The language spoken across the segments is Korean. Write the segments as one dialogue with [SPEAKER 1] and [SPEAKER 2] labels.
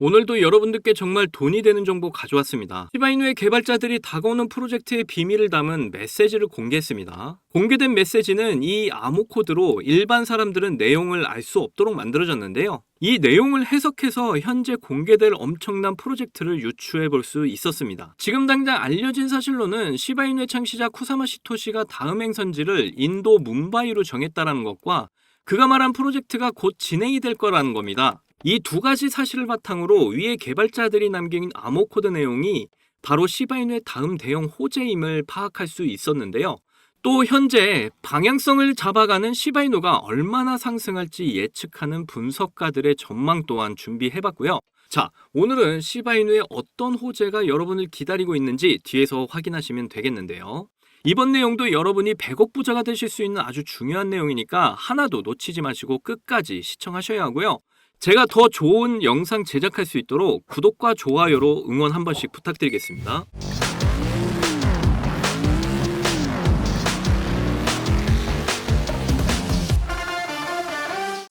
[SPEAKER 1] 오늘도 여러분들께 정말 돈이 되는 정보 가져왔습니다. 시바이누의 개발자들이 다가오는 프로젝트의 비밀을 담은 메시지를 공개했습니다. 공개된 메시지는 이 암호 코드로 일반 사람들은 내용을 알 수 없도록 만들어졌는데요. 이 내용을 해석해서 현재 공개될 엄청난 프로젝트를 유추해 볼 수 있었습니다. 지금 당장 알려진 사실로는 시바이누의 창시자 쿠사마 시토시가 다음 행선지를 인도 뭄바이로 정했다는 것과 그가 말한 프로젝트가 곧 진행이 될 거라는 겁니다. 이 두 가지 사실을 바탕으로 위에 개발자들이 남긴 암호 코드 내용이 바로 시바이누의 다음 대형 호재임을 파악할 수 있었는데요. 또 현재 방향성을 잡아가는 시바이누가 얼마나 상승할지 예측하는 분석가들의 전망 또한 준비해봤고요. 자, 오늘은 시바이누의 어떤 호재가 여러분을 기다리고 있는지 뒤에서 확인하시면 되겠는데요. 이번 내용도 여러분이 100억 부자가 되실 수 있는 아주 중요한 내용이니까 하나도 놓치지 마시고 끝까지 시청하셔야 하고요. 제가 더 좋은 영상 제작할 수 있도록 구독과 좋아요로 응원 한 번씩 부탁드리겠습니다.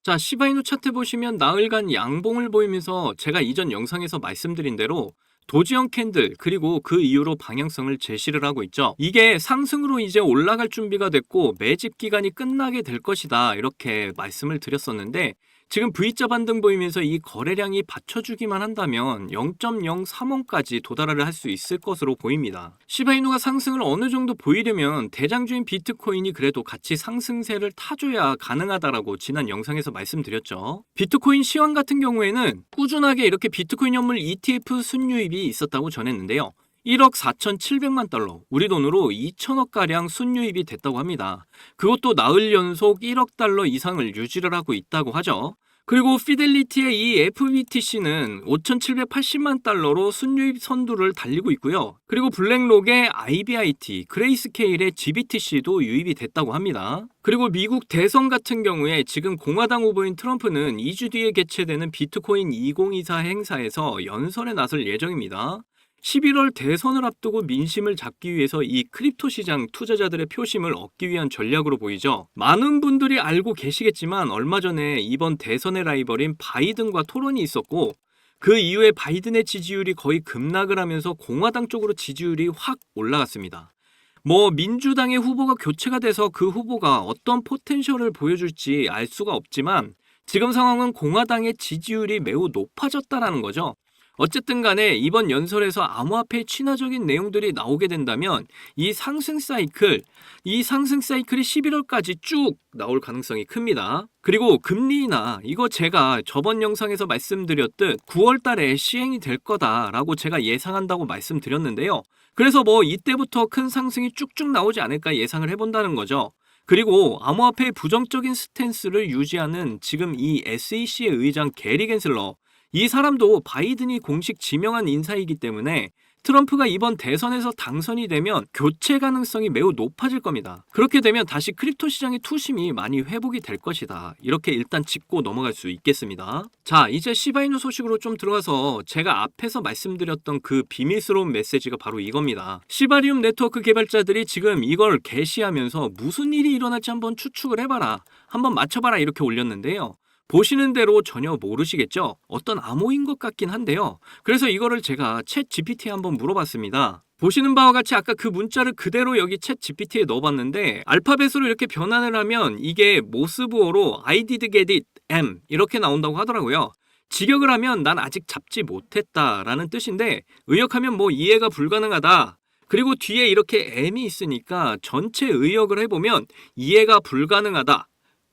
[SPEAKER 1] 자, 시바이누 차트 보시면 나흘간 양봉을 보이면서 제가 이전 영상에서 말씀드린 대로 도지형 캔들 그리고 그 이후로 방향성을 제시를 하고 있죠. 이게 상승으로 이제 올라갈 준비가 됐고 매집 기간이 끝나게 될 것이다 이렇게 말씀을 드렸었는데 지금 V자 반등 보이면서 이 거래량이 받쳐주기만 한다면 0.03원까지 도달을 할 수 있을 것으로 보입니다. 시바이누가 상승을 어느 정도 보이려면 대장주인 비트코인이 그래도 같이 상승세를 타줘야 가능하다라고 지난 영상에서 말씀드렸죠. 비트코인 시황 같은 경우에는 꾸준하게 이렇게 비트코인 현물 ETF 순유입이 있었다고 전했는데요. 1억 4,700만 달러, 우리 돈으로 2천억가량 순유입이 됐다고 합니다. 그것도 나흘 연속 1억 달러 이상을 유지를 하고 있다고 하죠. 그리고 피델리티의 이 FBTC는 5,780만 달러로 순유입 선두를 달리고 있고요. 그리고 블랙록의 IBIT, 그레이스케일의 GBTC도 유입이 됐다고 합니다. 그리고 미국 대선 같은 경우에 지금 공화당 후보인 트럼프는 2주 뒤에 개최되는 비트코인 2024 행사에서 연설에 나설 예정입니다. 11월 대선을 앞두고 민심을 잡기 위해서 이 크립토 시장 투자자들의 표심을 얻기 위한 전략으로 보이죠. 많은 분들이 알고 계시겠지만 얼마 전에 이번 대선의 라이벌인 바이든과 토론이 있었고 그 이후에 바이든의 지지율이 거의 급락을 하면서 공화당 쪽으로 지지율이 확 올라갔습니다. 민주당의 후보가 교체가 돼서 그 후보가 어떤 포텐셜을 보여줄지 알 수가 없지만 지금 상황은 공화당의 지지율이 매우 높아졌다라는 거죠. 어쨌든 간에 이번 연설에서 암호화폐의 친화적인 내용들이 나오게 된다면 이 상승 사이클이 11월까지 쭉 나올 가능성이 큽니다. 그리고 금리 인하, 이거 제가 저번 영상에서 말씀드렸듯 9월 달에 시행이 될 거다라고 제가 예상한다고 말씀드렸는데요. 그래서 이때부터 큰 상승이 쭉쭉 나오지 않을까 예상을 해본다는 거죠. 그리고 암호화폐의 부정적인 스탠스를 유지하는 지금 이 SEC의 의장 게리 겐슬러, 이 사람도 바이든이 공식 지명한 인사이기 때문에 트럼프가 이번 대선에서 당선이 되면 교체 가능성이 매우 높아질 겁니다. 그렇게 되면 다시 크립토 시장의 투심이 많이 회복이 될 것이다. 이렇게 일단 짚고 넘어갈 수 있겠습니다. 자, 이제 시바이누 소식으로 좀 들어가서 제가 앞에서 말씀드렸던 그 비밀스러운 메시지가 바로 이겁니다. 시바리움 네트워크 개발자들이 지금 이걸 게시하면서 무슨 일이 일어날지 한번 추측을 해봐라. 한번 맞춰봐라 이렇게 올렸는데요. 보시는 대로 전혀 모르시겠죠? 어떤 암호인 것 같긴 한데요. 그래서 이거를 제가 챗 GPT에 한번 물어봤습니다. 보시는 바와 같이 아까 그 문자를 그대로 여기 챗 GPT에 넣어봤는데 알파벳으로 이렇게 변환을 하면 이게 모스부어로 I did get it, M 이렇게 나온다고 하더라고요. 직역을 하면 난 아직 잡지 못했다라는 뜻인데 의역하면 이해가 불가능하다. 그리고 뒤에 이렇게 M이 있으니까 전체 의역을 해보면 이해가 불가능하다.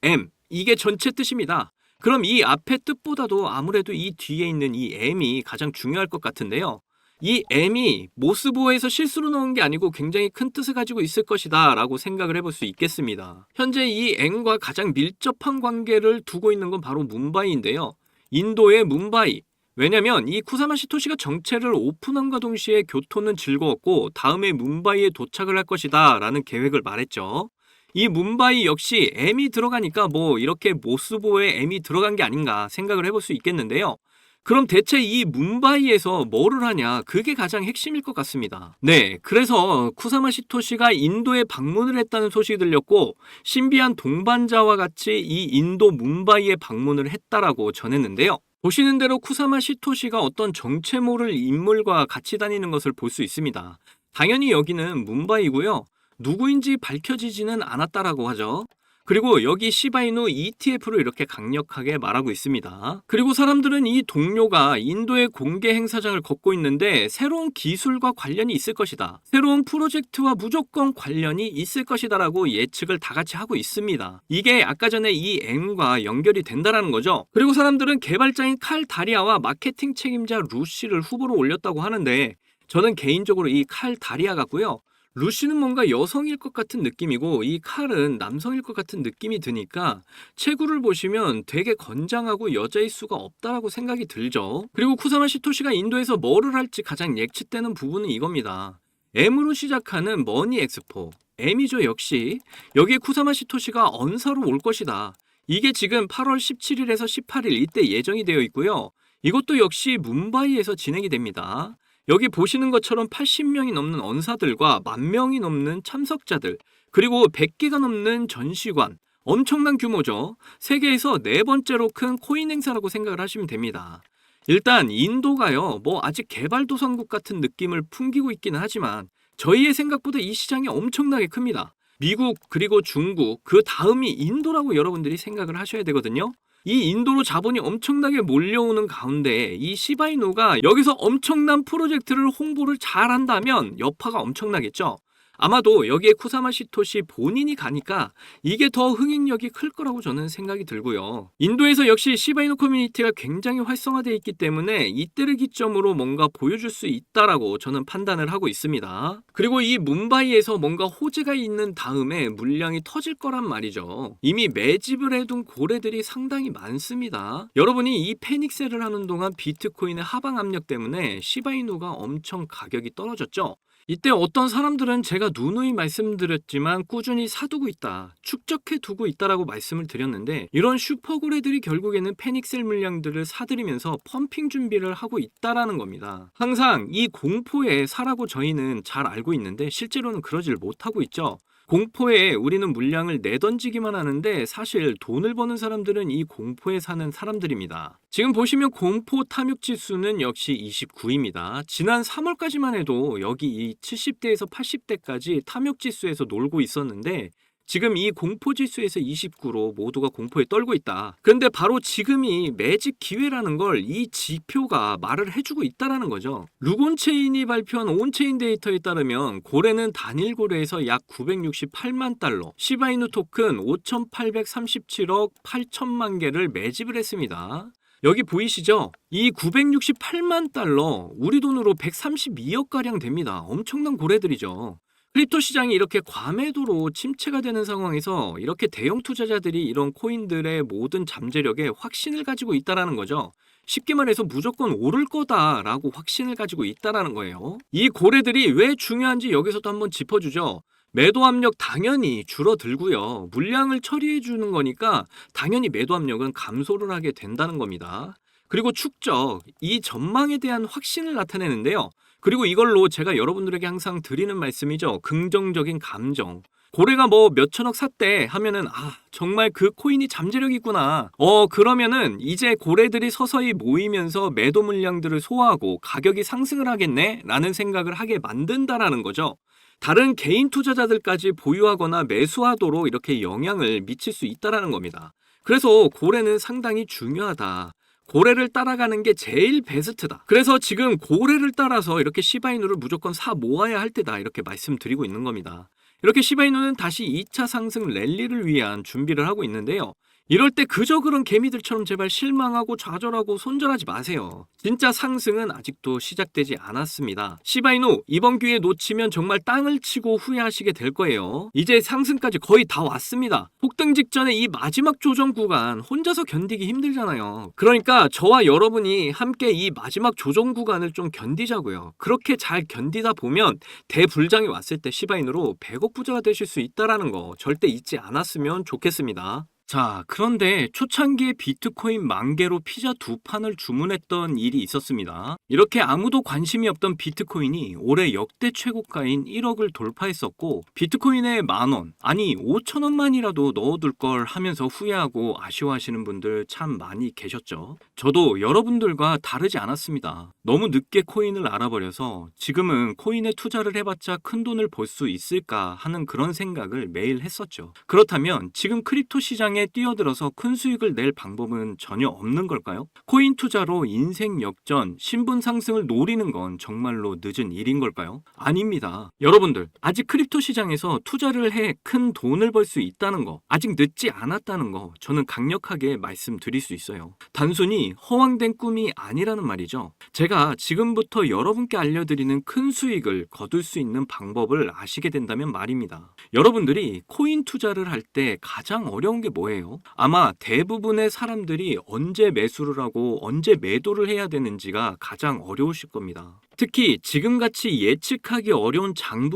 [SPEAKER 1] M, 이게 전체 뜻입니다. 그럼 이 앞의 뜻보다도 아무래도 이 뒤에 있는 이 M이 가장 중요할 것 같은데요. 이 M이 모스부호에서 실수로 넣은 게 아니고 굉장히 큰 뜻을 가지고 있을 것이다 라고 생각을 해볼 수 있겠습니다. 현재 이 M과 가장 밀접한 관계를 두고 있는 건 바로 뭄바이인데요. 인도의 뭄바이. 왜냐면 이 쿠사마 시토시가 정체를 오픈함과 동시에 교토는 즐거웠고 다음에 뭄바이에 도착을 할 것이다 라는 계획을 말했죠. 이 뭄바이 역시 M이 들어가니까 이렇게 모스부호에 M이 들어간 게 아닌가 생각을 해볼 수 있겠는데요. 그럼 대체 이 뭄바이에서 뭐를 하냐, 그게 가장 핵심일 것 같습니다. 네, 그래서 쿠사마 시토시가 인도에 방문을 했다는 소식이 들렸고 신비한 동반자와 같이 이 인도 뭄바이에 방문을 했다라고 전했는데요. 보시는 대로 쿠사마 시토시가 어떤 정체 모를 인물과 같이 다니는 것을 볼 수 있습니다. 당연히 여기는 뭄바이고요. 누구인지 밝혀지지는 않았다라고 하죠. 그리고 여기 시바이누 ETF로 이렇게 강력하게 말하고 있습니다. 그리고 사람들은 이 동료가 인도의 공개 행사장을 걷고 있는데 새로운 기술과 관련이 있을 것이다. 새로운 프로젝트와 무조건 관련이 있을 것이다라고 예측을 다 같이 하고 있습니다. 이게 아까 전에 이 M과 연결이 된다라는 거죠. 그리고 사람들은 개발자인 칼 다리아와 마케팅 책임자 루시를 후보로 올렸다고 하는데 저는 개인적으로 이 칼 다리아 같고요. 루시는 뭔가 여성일 것 같은 느낌이고 이 칼은 남성일 것 같은 느낌이 드니까 체구를 보시면 되게 건장하고 여자일 수가 없다라고 생각이 들죠. 그리고 쿠사마 시토시가 인도에서 뭐를 할지 가장 예측되는 부분은 이겁니다. M으로 시작하는 머니 엑스포. M이죠 역시. 여기에 쿠사마 시토시가 언사로 올 것이다. 이게 지금 8월 17일에서 18일 이때 예정이 되어 있고요. 이것도 역시 뭄바이에서 진행이 됩니다. 여기 보시는 것처럼 80명이 넘는 언사들과 10,000명이 넘는 참석자들, 그리고 100개가 넘는 전시관, 엄청난 규모죠. 세계에서 네 번째로 큰 코인 행사라고 생각을 하시면 됩니다. 일단 인도가요, 뭐 아직 개발도상국 같은 느낌을 풍기고 있기는 하지만 저희의 생각보다 이 시장이 엄청나게 큽니다. 미국 그리고 중국, 그 다음이 인도라고 여러분들이 생각을 하셔야 되거든요. 이 인도로 자본이 엄청나게 몰려오는 가운데 이 시바이누가 여기서 엄청난 프로젝트를 홍보를 잘 한다면 여파가 엄청나겠죠. 아마도 여기에 쿠사마 시토시 본인이 가니까 이게 더 흥행력이 클 거라고 저는 생각이 들고요. 인도에서 역시 시바이누 커뮤니티가 굉장히 활성화되어 있기 때문에 이때를 기점으로 뭔가 보여줄 수 있다라고 저는 판단을 하고 있습니다. 그리고 이 뭄바이에서 뭔가 호재가 있는 다음에 물량이 터질 거란 말이죠. 이미 매집을 해둔 고래들이 상당히 많습니다. 여러분이 이 패닉셀을 하는 동안 비트코인의 하방 압력 때문에 시바이누가 엄청 가격이 떨어졌죠. 이때 어떤 사람들은 제가 누누이 말씀드렸지만 꾸준히 사두고 있다, 축적해 두고 있다라고 말씀을 드렸는데 이런 슈퍼고래들이 결국에는 패닉셀 물량들을 사들이면서 펌핑 준비를 하고 있다라는 겁니다. 항상 이 공포에 사라고 저희는 잘 알고 있는데 실제로는 그러질 못하고 있죠. 공포에 우리는 물량을 내던지기만 하는데 사실 돈을 버는 사람들은 이 공포에 사는 사람들입니다. 지금 보시면 공포 탐욕 지수는 역시 29입니다. 지난 3월까지만 해도 여기 이 70대에서 80대까지 탐욕 지수에서 놀고 있었는데 지금 이 공포 지수에서 29로 모두가 공포에 떨고 있다. 그런데 바로 지금이 매집 기회라는 걸 이 지표가 말을 해주고 있다라는 거죠. 루곤체인이 발표한 온체인 데이터에 따르면 고래는 단일 고래에서 약 968만 달러, 시바이누 토큰 5,837억 8천만 개를 매집을 했습니다. 여기 보이시죠? 이 968만 달러, 우리 돈으로 132억가량 됩니다. 엄청난 고래들이죠. 크립토 시장이 이렇게 과매도로 침체가 되는 상황에서 이렇게 대형 투자자들이 이런 코인들의 모든 잠재력에 확신을 가지고 있다라는 거죠. 쉽게 말해서 무조건 오를 거다라고 확신을 가지고 있다라는 거예요. 이 고래들이 왜 중요한지 여기서도 한번 짚어주죠. 매도 압력 당연히 줄어들고요. 물량을 처리해 주는 거니까 당연히 매도 압력은 감소를 하게 된다는 겁니다. 그리고 축적, 이 전망에 대한 확신을 나타내는데요. 그리고 이걸로 제가 여러분들에게 항상 드리는 말씀이죠. 긍정적인 감정. 고래가 뭐 몇천억 샀대 하면은 정말 그 코인이 잠재력이 있구나. 그러면은 이제 고래들이 서서히 모이면서 매도 물량들을 소화하고 가격이 상승을 하겠네 라는 생각을 하게 만든다라는 거죠. 다른 개인 투자자들까지 보유하거나 매수하도록 이렇게 영향을 미칠 수 있다라는 겁니다. 그래서 고래는 상당히 중요하다. 고래를 따라가는 게 제일 베스트다. 그래서 지금 고래를 따라서 이렇게 시바이누를 무조건 사 모아야 할 때다 이렇게 말씀드리고 있는 겁니다. 이렇게 시바이누는 다시 2차 상승 랠리를 위한 준비를 하고 있는데요. 이럴 때 그저 그런 개미들처럼 제발 실망하고 좌절하고 손절하지 마세요. 진짜 상승은 아직도 시작되지 않았습니다. 시바이누 이번 기회 놓치면 정말 땅을 치고 후회하시게 될 거예요. 이제 상승까지 거의 다 왔습니다. 폭등 직전에 이 마지막 조정 구간 혼자서 견디기 힘들잖아요. 그러니까 저와 여러분이 함께 이 마지막 조정 구간을 좀 견디자고요. 그렇게 잘 견디다 보면 대불장이 왔을 때 시바이누로 100억 부자가 되실 수 있다는 거 절대 잊지 않았으면 좋겠습니다. 자, 그런데 초창기에 비트코인 10,000개로 피자 2판을 주문했던 일이 있었습니다. 이렇게 아무도 관심이 없던 비트코인이 올해 역대 최고가인 1억을 돌파했었고, 비트코인에 10,000원, 아니 5,000원만이라도 넣어둘 걸 하면서 후회하고 아쉬워하시는 분들 참 많이 계셨죠. 저도 여러분들과 다르지 않았습니다. 너무 늦게 코인을 알아버려서 지금은 코인에 투자를 해봤자 큰 돈을 벌 수 있을까 하는 그런 생각을 매일 했었죠. 그렇다면 지금 크립토 시장에 뛰어들어서 큰 수익을 낼 방법은 전혀 없는 걸까요? 코인 투자로 인생 역전, 신분 상승을 노리는 건 정말로 늦은 일인 걸까요? 아닙니다. 여러분들, 아직 크립토 시장에서 투자를 해 큰 돈을 벌 수 있다는 거, 아직 늦지 않았다는 거 저는 강력하게 말씀드릴 수 있어요. 단순히 허황된 꿈이 아니라는 말이죠. 제가 지금부터 여러분께 알려드리는 큰 수익을 거둘 수 있는 방법을 아시게 된다면 말입니다. 여러분들이 코인 투자를 할 때 가장 어려운 게 뭐예요? 아마 대부분의 사람들이 언제 매수를 하고 언제 매도를 해야 되는지가 가장 어려우실 겁니다. 특히 지금같이 예측하기 어려운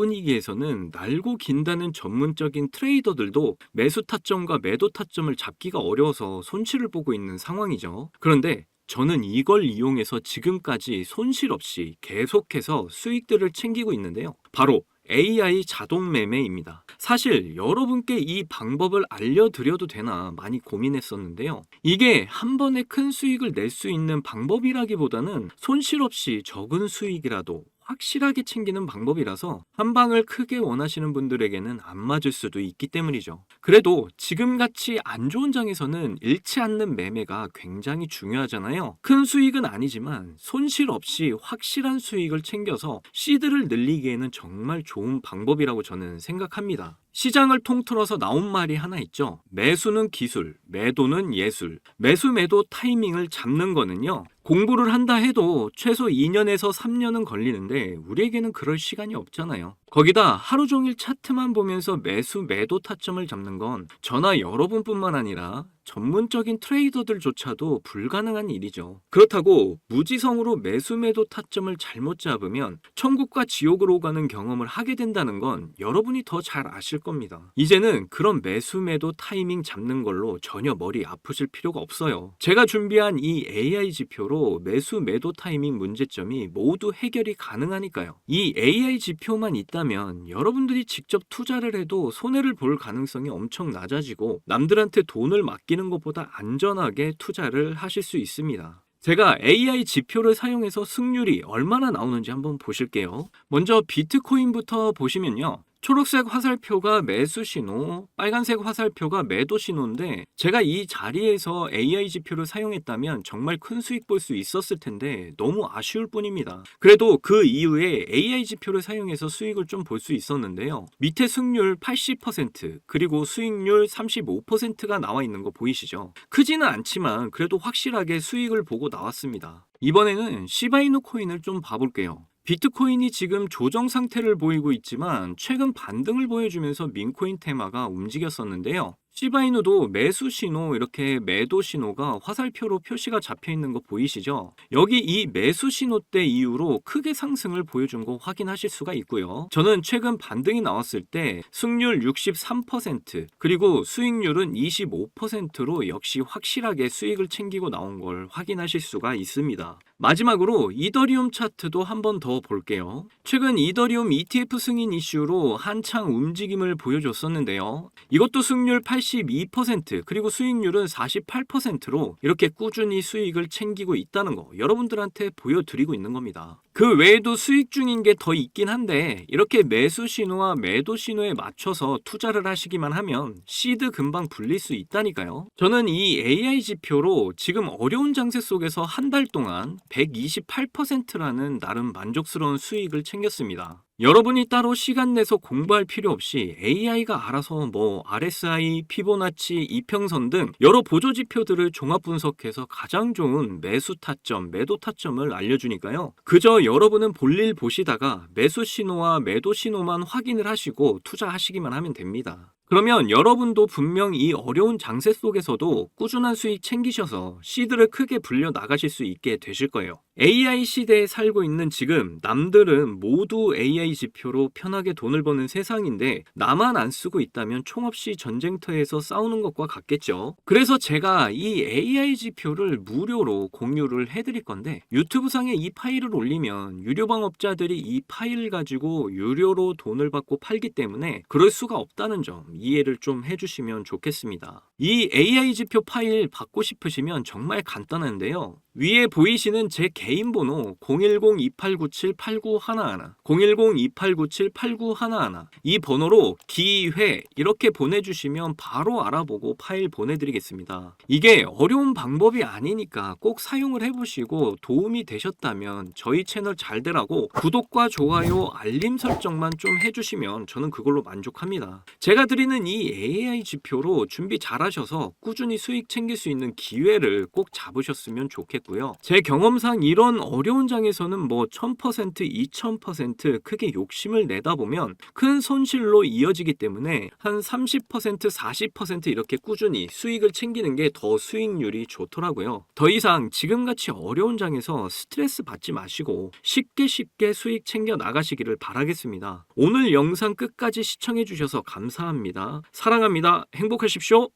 [SPEAKER 1] 장분위기에서는 날고 긴다는 전문적인 트레이더들도 매수 타점과 매도 타점을 잡기가 어려워서 손실을 보고 있는 상황이죠. 그런데 저는 이걸 이용해서 지금까지 손실 없이 계속해서 수익들을 챙기고 있는데요. 바로 AI 자동 매매입니다. 사실 여러분께 이 방법을 알려드려도 되나 많이 고민했었는데요. 이게 한 번에 큰 수익을 낼 수 있는 방법이라기보다는 손실 없이 적은 수익이라도 확실하게 챙기는 방법이라서 한 방을 크게 원하시는 분들에게는 안 맞을 수도 있기 때문이죠. 그래도 지금같이 안 좋은 장에서는 잃지 않는 매매가 굉장히 중요하잖아요. 큰 수익은 아니지만 손실 없이 확실한 수익을 챙겨서 시드를 늘리기에는 정말 좋은 방법이라고 저는 생각합니다. 시장을 통틀어서 나온 말이 하나 있죠. 매수는 기술, 매도는 예술. 매수 매도 타이밍을 잡는 거는요. 공부를 한다 해도 최소 2년에서 3년은 걸리는데 우리에게는 그럴 시간이 없잖아요. 거기다 하루 종일 차트만 보면서 매수 매도 타점을 잡는 건 저나 여러분뿐만 아니라 전문적인 트레이더들조차도 불가능한 일이죠. 그렇다고 무지성으로 매수 매도 타점을 잘못 잡으면 천국과 지옥으로 가는 경험을 하게 된다는 건 여러분이 더 잘 아실 겁니다. 이제는 그런 매수 매도 타이밍 잡는 걸로 전혀 머리 아프실 필요가 없어요. 제가 준비한 이 AI 지표로 매수 매도 타이밍 문제점이 모두 해결이 가능하니까요. 이 AI 지표만 있다면 여러분들이 직접 투자를 해도 손해를 볼 가능성이 엄청 낮아지고 남들한테 돈을 맡기는 것보다 안전하게 투자를 하실 수 있습니다. 제가 AI 지표를 사용해서 승률이 얼마나 나오는지 한번 보실게요. 먼저 비트코인부터 보시면요. 초록색 화살표가 매수 신호, 빨간색 화살표가 매도 신호인데 제가 이 자리에서 AI 지표를 사용했다면 정말 큰 수익 볼 수 있었을 텐데 너무 아쉬울 뿐입니다. 그래도 그 이후에 AI 지표를 사용해서 수익을 좀 볼 수 있었는데요. 밑에 승률 80% 그리고 수익률 35%가 나와 있는 거 보이시죠? 크지는 않지만 그래도 확실하게 수익을 보고 나왔습니다. 이번에는 시바이누 코인을 좀 봐볼게요. 비트코인이 지금 조정 상태를 보이고 있지만 최근 반등을 보여주면서 민코인 테마가 움직였었는데요. 시바이누도 매수 신호, 이렇게 매도 신호가 화살표로 표시가 잡혀 있는 거 보이시죠? 여기 이 매수 신호 때 이후로 크게 상승을 보여준 거 확인하실 수가 있고요. 저는 최근 반등이 나왔을 때 승률 63% 그리고 수익률은 25%로 역시 확실하게 수익을 챙기고 나온 걸 확인하실 수가 있습니다. 마지막으로 이더리움 차트도 한 번 더 볼게요. 최근 이더리움 ETF 승인 이슈로 한창 움직임을 보여줬었는데요. 이것도 승률 82% 그리고 수익률은 48%로 이렇게 꾸준히 수익을 챙기고 있다는 거 여러분들한테 보여드리고 있는 겁니다. 그 외에도 수익 중인 게 더 있긴 한데 이렇게 매수 신호와 매도 신호에 맞춰서 투자를 하시기만 하면 시드 금방 불릴 수 있다니까요. 저는 이 AI 지표로 지금 어려운 장세 속에서 한 달 동안 128%라는 나름 만족스러운 수익을 챙겼습니다. 여러분이 따로 시간 내서 공부할 필요 없이 AI가 알아서 RSI, 피보나치, 이평선 등 여러 보조 지표들을 종합 분석해서 가장 좋은 매수 타점, 매도 타점을 알려주니까요. 그저 여러분은 볼일 보시다가 매수 신호와 매도 신호만 확인을 하시고 투자하시기만 하면 됩니다. 그러면 여러분도 분명 이 어려운 장세 속에서도 꾸준한 수익 챙기셔서 시드를 크게 불려 나가실 수 있게 되실 거예요. AI 시대에 살고 있는 지금 남들은 모두 AI 지표로 편하게 돈을 버는 세상인데 나만 안 쓰고 있다면 총없이 전쟁터에서 싸우는 것과 같겠죠. 그래서 제가 이 AI 지표를 무료로 공유를 해드릴 건데 유튜브 상에 이 파일을 올리면 유료 방업자들이 이 파일을 가지고 유료로 돈을 받고 팔기 때문에 그럴 수가 없다는 점 이해를 좀 해주시면 좋겠습니다. 이 AI 지표 파일 받고 싶으시면 정말 간단한데요. 위에 보이시는 제 개인 번호 010-2897-8911 010-2897-8911 이 번호로 기회 이렇게 보내주시면 바로 알아보고 파일 보내드리겠습니다. 이게 어려운 방법이 아니니까 꼭 사용을 해보시고 도움이 되셨다면 저희 채널 잘 되라고 구독과 좋아요 알림 설정만 좀 해주시면 저는 그걸로 만족합니다. 제가 드리는 이 AI 지표로 준비 잘하셔서 꾸준히 수익 챙길 수 있는 기회를 꼭 잡으셨으면 좋겠고요. 제 경험상 이런 어려운 장에서는 뭐 1000%, 2000% 크게 욕심을 내다 보면 큰 손실로 이어지기 때문에 한 30%, 40% 이렇게 꾸준히 수익을 챙기는 게 더 수익률이 좋더라고요. 더 이상 지금같이 어려운 장에서 스트레스 받지 마시고 쉽게 수익 챙겨 나가시기를 바라겠습니다. 오늘 영상 끝까지 시청해 주셔서 감사합니다. 사랑합니다. 행복하십시오.